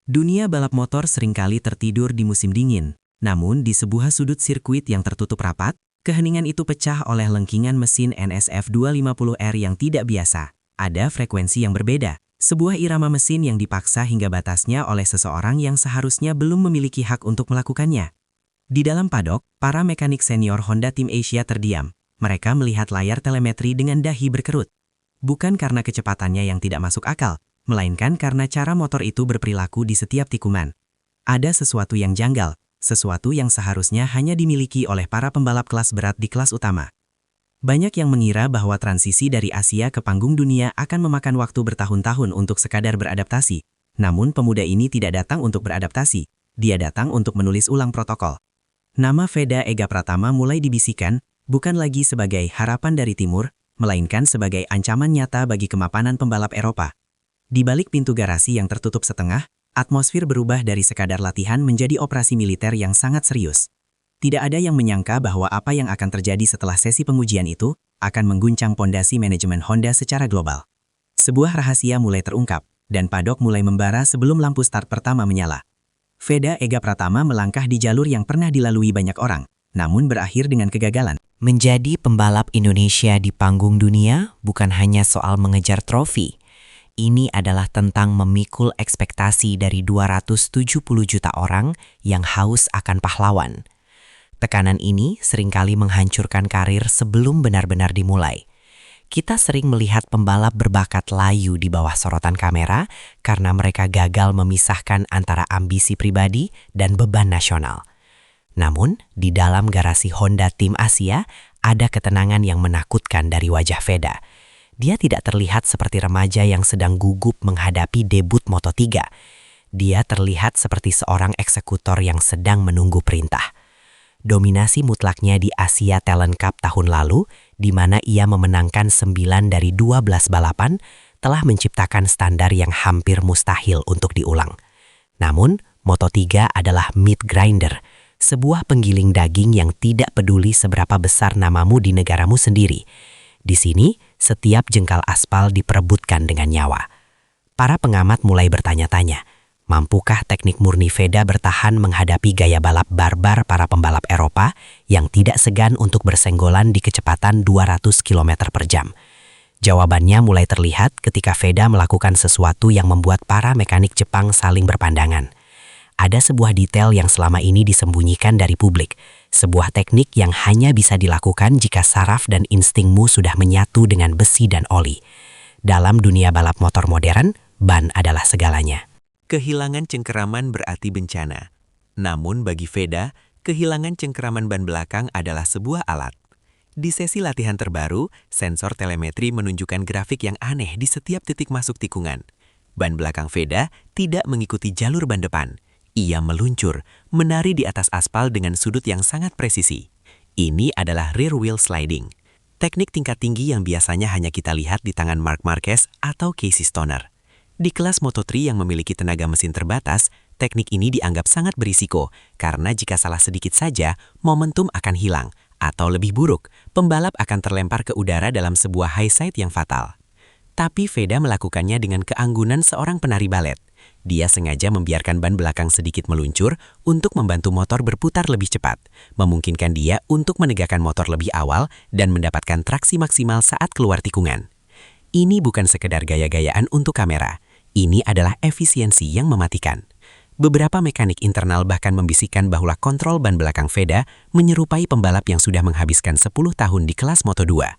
Dunia balap motor seringkali tertidur di musim dingin. Namun di sebuah sudut sirkuit yang tertutup rapat, keheningan itu pecah oleh lengkingan mesin NSF 250R yang tidak biasa. Ada frekuensi yang berbeda, sebuah irama mesin yang dipaksa hingga batasnya oleh seseorang yang seharusnya belum memiliki hak untuk melakukannya. Di dalam padok, para mekanik senior Honda Tim Asia terdiam. Mereka melihat layar telemetri dengan dahi berkerut. Bukan karena kecepatannya yang tidak masuk akal, melainkan karena cara motor itu berperilaku di setiap tikungan. Ada sesuatu yang janggal, sesuatu yang seharusnya hanya dimiliki oleh para pembalap kelas berat di kelas utama. Banyak yang mengira bahwa transisi dari Asia ke panggung dunia akan memakan waktu bertahun-tahun untuk sekadar beradaptasi. Namun pemuda ini tidak datang untuk beradaptasi, dia datang untuk menulis ulang protokol. Nama Veda Ega Pratama mulai dibisikkan, bukan lagi sebagai harapan dari timur, melainkan sebagai ancaman nyata bagi kemapanan pembalap Eropa. Di balik pintu garasi yang tertutup setengah, atmosfer berubah dari sekadar latihan menjadi operasi militer yang sangat serius. Tidak ada yang menyangka bahwa apa yang akan terjadi setelah sesi pengujian itu akan mengguncang pondasi manajemen Honda secara global. Sebuah rahasia mulai terungkap, dan padok mulai membara sebelum lampu start pertama menyala. Veda Ega Pratama melangkah di jalur yang pernah dilalui banyak orang, namun berakhir dengan kegagalan. Menjadi pembalap Indonesia di panggung dunia bukan hanya soal mengejar trofi. Ini adalah tentang memikul ekspektasi dari 270 juta orang yang haus akan pahlawan. Tekanan ini seringkali menghancurkan karir sebelum benar-benar dimulai. Kita sering melihat pembalap berbakat layu di bawah sorotan kamera karena mereka gagal memisahkan antara ambisi pribadi dan beban nasional. Namun, di dalam garasi Honda Tim Asia, ada ketenangan yang menakutkan dari wajah Veda. Dia tidak terlihat seperti remaja yang sedang gugup menghadapi debut Moto3. Dia terlihat seperti seorang eksekutor yang sedang menunggu perintah. Dominasi mutlaknya di Asia Talent Cup tahun lalu, di mana ia memenangkan 9 dari 12 balapan, telah menciptakan standar yang hampir mustahil untuk diulang. Namun, Moto3 adalah meat grinder, sebuah penggiling daging yang tidak peduli seberapa besar namamu di negaramu sendiri. Di sini, setiap jengkal aspal diperebutkan dengan nyawa. Para pengamat mulai bertanya-tanya, mampukah teknik murni Veda bertahan menghadapi gaya balap barbar para pembalap Eropa yang tidak segan untuk bersenggolan di kecepatan 200 km per jam? Jawabannya mulai terlihat ketika Veda melakukan sesuatu yang membuat para mekanik Jepang saling berpandangan. Ada sebuah detail yang selama ini disembunyikan dari publik, sebuah teknik yang hanya bisa dilakukan jika saraf dan instingmu sudah menyatu dengan besi dan oli. Dalam dunia balap motor modern, ban adalah segalanya. Kehilangan cengkeraman berarti bencana. Namun bagi Veda, kehilangan cengkeraman ban belakang adalah sebuah alat. Di sesi latihan terbaru, sensor telemetri menunjukkan grafik yang aneh di setiap titik masuk tikungan. Ban belakang Veda tidak mengikuti jalur ban depan. Ia meluncur, menari di atas aspal dengan sudut yang sangat presisi. Ini adalah rear wheel sliding. Teknik tingkat tinggi yang biasanya hanya kita lihat di tangan Marc Marquez atau Casey Stoner. Di kelas Moto3 yang memiliki tenaga mesin terbatas, teknik ini dianggap sangat berisiko karena jika salah sedikit saja, momentum akan hilang. Atau lebih buruk, pembalap akan terlempar ke udara dalam sebuah high side yang fatal. Tapi Veda melakukannya dengan keanggunan seorang penari balet. Dia sengaja membiarkan ban belakang sedikit meluncur untuk membantu motor berputar lebih cepat, memungkinkan dia untuk menegakkan motor lebih awal dan mendapatkan traksi maksimal saat keluar tikungan. Ini bukan sekedar gaya-gayaan untuk kamera, ini adalah efisiensi yang mematikan. Beberapa mekanik internal bahkan membisikkan bahwa kontrol ban belakang Veda menyerupai pembalap yang sudah menghabiskan 10 tahun di kelas Moto2.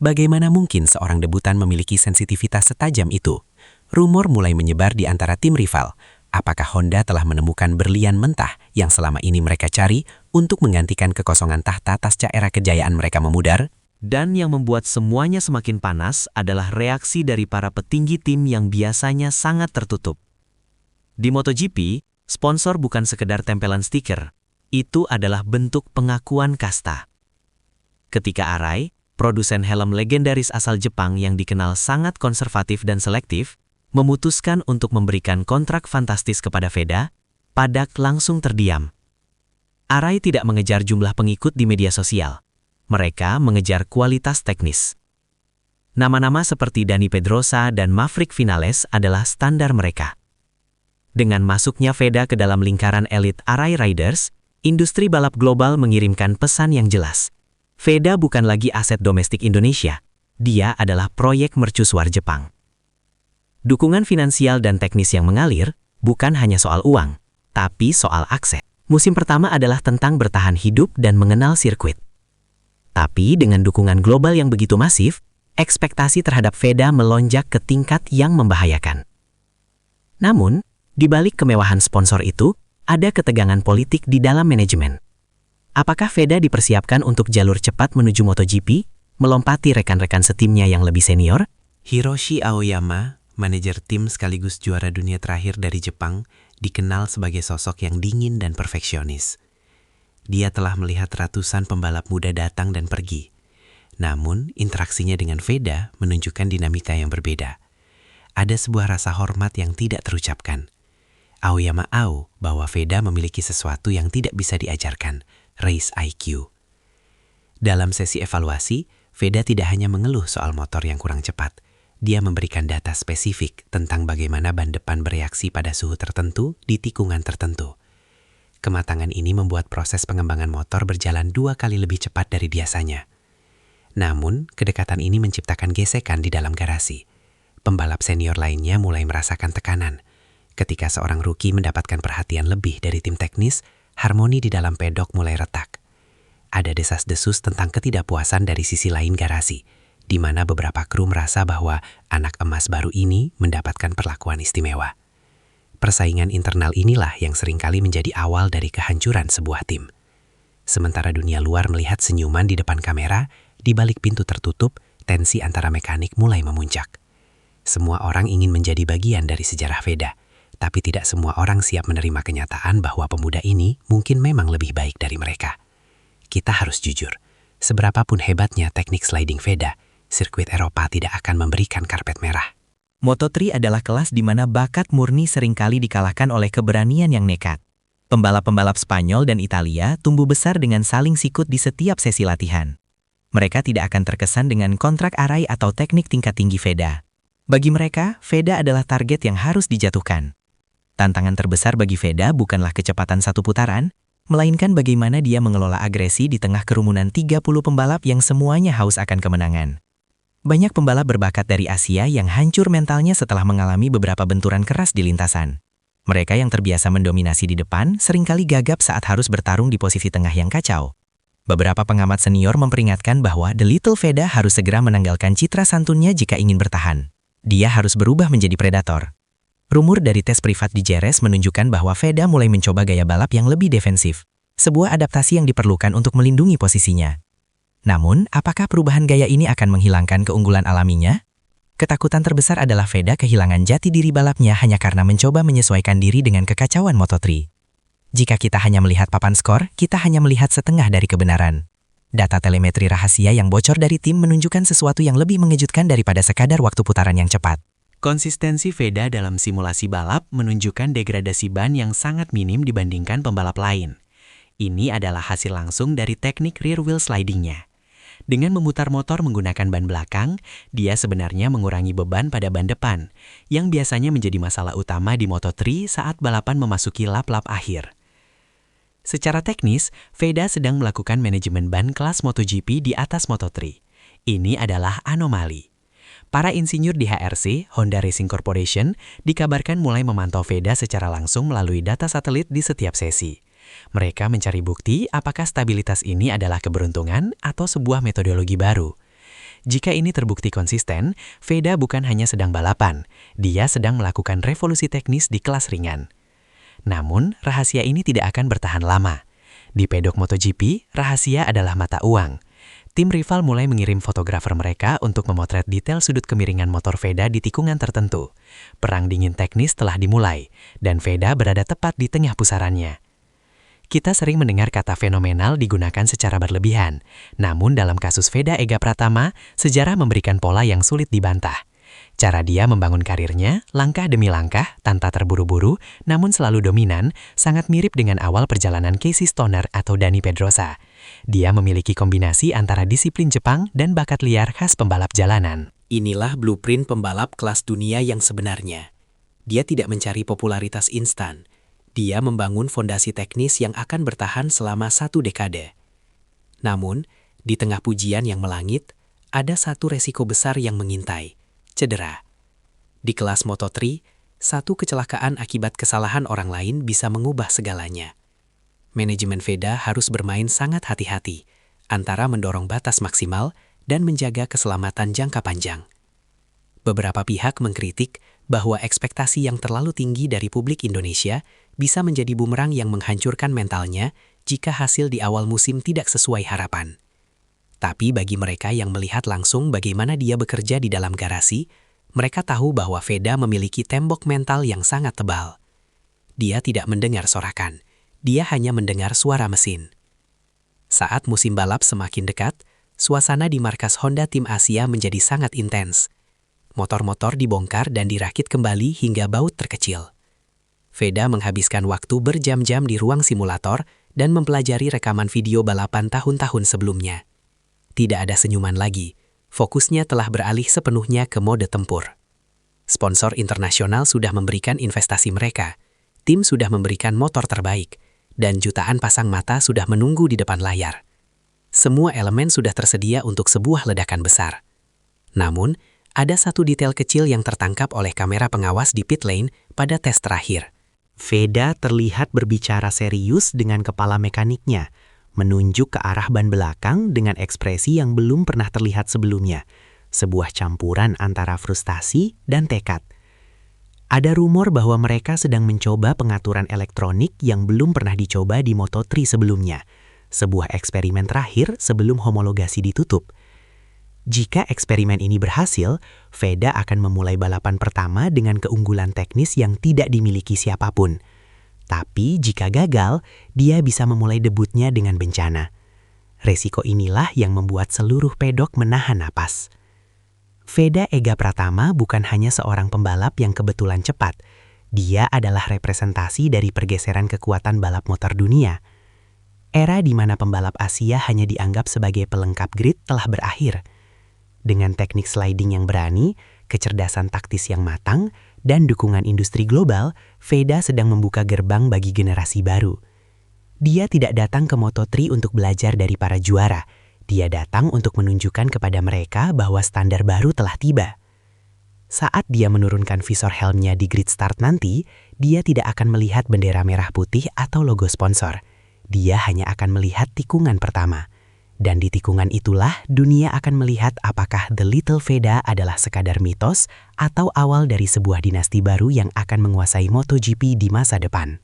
Bagaimana mungkin seorang debutan memiliki sensitivitas setajam itu? Rumor mulai menyebar di antara tim rival. Apakah Honda telah menemukan berlian mentah yang selama ini mereka cari untuk menggantikan kekosongan tahta pasca era kejayaan mereka memudar? Dan yang membuat semuanya semakin panas adalah reaksi dari para petinggi tim yang biasanya sangat tertutup. Di MotoGP, sponsor bukan sekedar tempelan stiker. Itu adalah bentuk pengakuan kasta. Ketika Arai, produsen helm legendaris asal Jepang yang dikenal sangat konservatif dan selektif, memutuskan untuk memberikan kontrak fantastis kepada Veda, Paddock langsung terdiam. Arai tidak mengejar jumlah pengikut di media sosial. Mereka mengejar kualitas teknis. Nama-nama seperti Dani Pedrosa dan Maverick Vinales adalah standar mereka. Dengan masuknya Veda ke dalam lingkaran elit Arai Riders, industri balap global mengirimkan pesan yang jelas. Veda bukan lagi aset domestik Indonesia, dia adalah proyek mercusuar Jepang. Dukungan finansial dan teknis yang mengalir bukan hanya soal uang, tapi soal akses. Musim pertama adalah tentang bertahan hidup dan mengenal sirkuit. Tapi dengan dukungan global yang begitu masif, ekspektasi terhadap Veda melonjak ke tingkat yang membahayakan. Namun, di balik kemewahan sponsor itu, ada ketegangan politik di dalam manajemen. Apakah Veda dipersiapkan untuk jalur cepat menuju MotoGP, melompati rekan-rekan setimnya yang lebih senior? Hiroshi Aoyama, manajer tim sekaligus juara dunia terakhir dari Jepang, dikenal sebagai sosok yang dingin dan perfeksionis. Dia telah melihat ratusan pembalap muda datang dan pergi. Namun, interaksinya dengan Veda menunjukkan dinamika yang berbeda. Ada sebuah rasa hormat yang tidak terucapkan. Aoyama tahu bahwa Veda memiliki sesuatu yang tidak bisa diajarkan, race IQ. Dalam sesi evaluasi, Veda tidak hanya mengeluh soal motor yang kurang cepat. Dia memberikan data spesifik tentang bagaimana ban depan bereaksi pada suhu tertentu di tikungan tertentu. Kematangan ini membuat proses pengembangan motor berjalan 2 kali lebih cepat dari biasanya. Namun, kedekatan ini menciptakan gesekan di dalam garasi. Pembalap senior lainnya mulai merasakan tekanan. Ketika seorang rookie mendapatkan perhatian lebih dari tim teknis, harmoni di dalam pedok mulai retak. Ada desas-desus tentang ketidakpuasan dari sisi lain garasi, di mana beberapa kru merasa bahwa anak emas baru ini mendapatkan perlakuan istimewa. Persaingan internal inilah yang seringkali menjadi awal dari kehancuran sebuah tim. Sementara dunia luar melihat senyuman di depan kamera, di balik pintu tertutup, tensi antara mekanik mulai memuncak. Semua orang ingin menjadi bagian dari sejarah Veda, tapi tidak semua orang siap menerima kenyataan bahwa pemuda ini mungkin memang lebih baik dari mereka. Kita harus jujur, seberapapun hebatnya teknik sliding Veda, sirkuit Eropa tidak akan memberikan karpet merah. Moto3 adalah kelas di mana bakat murni seringkali dikalahkan oleh keberanian yang nekat. Pembalap-pembalap Spanyol dan Italia tumbuh besar dengan saling sikut di setiap sesi latihan. Mereka tidak akan terkesan dengan kontrak arai atau teknik tingkat tinggi Veda. Bagi mereka, Veda adalah target yang harus dijatuhkan. Tantangan terbesar bagi Veda bukanlah kecepatan satu putaran, melainkan bagaimana dia mengelola agresi di tengah kerumunan 30 pembalap yang semuanya haus akan kemenangan. Banyak pembalap berbakat dari Asia yang hancur mentalnya setelah mengalami beberapa benturan keras di lintasan. Mereka yang terbiasa mendominasi di depan seringkali gagap saat harus bertarung di posisi tengah yang kacau. Beberapa pengamat senior memperingatkan bahwa The Little Veda harus segera menanggalkan citra santunnya jika ingin bertahan. Dia harus berubah menjadi predator. Rumor dari tes privat di Jerez menunjukkan bahwa Veda mulai mencoba gaya balap yang lebih defensif, sebuah adaptasi yang diperlukan untuk melindungi posisinya. Namun, apakah perubahan gaya ini akan menghilangkan keunggulan alaminya? Ketakutan terbesar adalah Veda kehilangan jati diri balapnya hanya karena mencoba menyesuaikan diri dengan kekacauan Moto3. Jika kita hanya melihat papan skor, kita hanya melihat setengah dari kebenaran. Data telemetri rahasia yang bocor dari tim menunjukkan sesuatu yang lebih mengejutkan daripada sekadar waktu putaran yang cepat. Konsistensi Veda dalam simulasi balap menunjukkan degradasi ban yang sangat minim dibandingkan pembalap lain. Ini adalah hasil langsung dari teknik rear wheel slidingnya. Dengan memutar motor menggunakan ban belakang, dia sebenarnya mengurangi beban pada ban depan, yang biasanya menjadi masalah utama di Moto3 saat balapan memasuki lap-lap akhir. Secara teknis, Veda sedang melakukan manajemen ban kelas MotoGP di atas Moto3. Ini adalah anomali. Para insinyur di HRC, Honda Racing Corporation, dikabarkan mulai memantau Veda secara langsung melalui data satelit di setiap sesi. Mereka mencari bukti apakah stabilitas ini adalah keberuntungan atau sebuah metodologi baru. Jika ini terbukti konsisten, Veda bukan hanya sedang balapan, dia sedang melakukan revolusi teknis di kelas ringan. Namun, rahasia ini tidak akan bertahan lama. Di pedok MotoGP, rahasia adalah mata uang. Tim rival mulai mengirim fotografer mereka untuk memotret detail sudut kemiringan motor Veda di tikungan tertentu. Perang dingin teknis telah dimulai, dan Veda berada tepat di tengah pusarannya. Kita sering mendengar kata fenomenal digunakan secara berlebihan, namun dalam kasus Veda Ega Pratama, sejarah memberikan pola yang sulit dibantah. Cara dia membangun karirnya, langkah demi langkah, tanpa terburu-buru, namun selalu dominan, sangat mirip dengan awal perjalanan Casey Stoner atau Dani Pedrosa. Dia memiliki kombinasi antara disiplin Jepang dan bakat liar khas pembalap jalanan. Inilah blueprint pembalap kelas dunia yang sebenarnya. Dia tidak mencari popularitas instan. Dia membangun fondasi teknis yang akan bertahan selama 1 dekade. Namun, di tengah pujian yang melangit, ada satu resiko besar yang mengintai, cedera. Di kelas Moto3, satu kecelakaan akibat kesalahan orang lain bisa mengubah segalanya. Manajemen VEDA harus bermain sangat hati-hati antara mendorong batas maksimal dan menjaga keselamatan jangka panjang. Beberapa pihak mengkritik bahwa ekspektasi yang terlalu tinggi dari publik Indonesia bisa menjadi bumerang yang menghancurkan mentalnya jika hasil di awal musim tidak sesuai harapan. Tapi bagi mereka yang melihat langsung bagaimana dia bekerja di dalam garasi, mereka tahu bahwa VEDA memiliki tembok mental yang sangat tebal. Dia tidak mendengar sorakan, dia hanya mendengar suara mesin. Saat musim balap semakin dekat, suasana di markas Honda Tim Asia menjadi sangat intens. Motor-motor dibongkar dan dirakit kembali hingga baut terkecil. VEDA menghabiskan waktu berjam-jam di ruang simulator dan mempelajari rekaman video balapan tahun-tahun sebelumnya. Tidak ada senyuman lagi, fokusnya telah beralih sepenuhnya ke mode tempur. Sponsor internasional sudah memberikan investasi mereka, tim sudah memberikan motor terbaik, dan jutaan pasang mata sudah menunggu di depan layar. Semua elemen sudah tersedia untuk sebuah ledakan besar. Namun, ada satu detail kecil yang tertangkap oleh kamera pengawas di pit lane pada tes terakhir. VEDA terlihat berbicara serius dengan kepala mekaniknya, menunjuk ke arah ban belakang dengan ekspresi yang belum pernah terlihat sebelumnya, sebuah campuran antara frustasi dan tekad. Ada rumor bahwa mereka sedang mencoba pengaturan elektronik yang belum pernah dicoba di Moto3 sebelumnya, sebuah eksperimen terakhir sebelum homologasi ditutup. Jika eksperimen ini berhasil, VEDA akan memulai balapan pertama dengan keunggulan teknis yang tidak dimiliki siapapun. Tapi jika gagal, dia bisa memulai debutnya dengan bencana. Resiko inilah yang membuat seluruh pedok menahan napas. VEDA Ega Pratama bukan hanya seorang pembalap yang kebetulan cepat. Dia adalah representasi dari pergeseran kekuatan balap motor dunia. Era di mana pembalap Asia hanya dianggap sebagai pelengkap grid telah berakhir. Dengan teknik sliding yang berani, kecerdasan taktis yang matang, dan dukungan industri global, VEDA sedang membuka gerbang bagi generasi baru. Dia tidak datang ke Moto3 untuk belajar dari para juara. Dia datang untuk menunjukkan kepada mereka bahwa standar baru telah tiba. Saat dia menurunkan visor helmnya di grid start nanti, dia tidak akan melihat bendera merah putih atau logo sponsor. Dia hanya akan melihat tikungan pertama. Dan di tikungan itulah dunia akan melihat apakah The Little VEDA adalah sekadar mitos atau awal dari sebuah dinasti baru yang akan menguasai MotoGP di masa depan.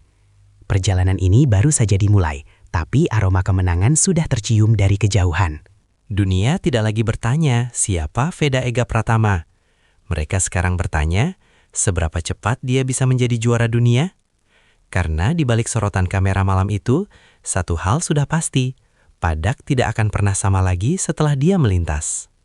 Perjalanan ini baru saja dimulai, tapi aroma kemenangan sudah tercium dari kejauhan. Dunia tidak lagi bertanya siapa VEDA Ega Pratama. Mereka sekarang bertanya, seberapa cepat dia bisa menjadi juara dunia? Karena di balik sorotan kamera malam itu, satu hal sudah pasti, Padak tidak akan pernah sama lagi setelah dia melintas.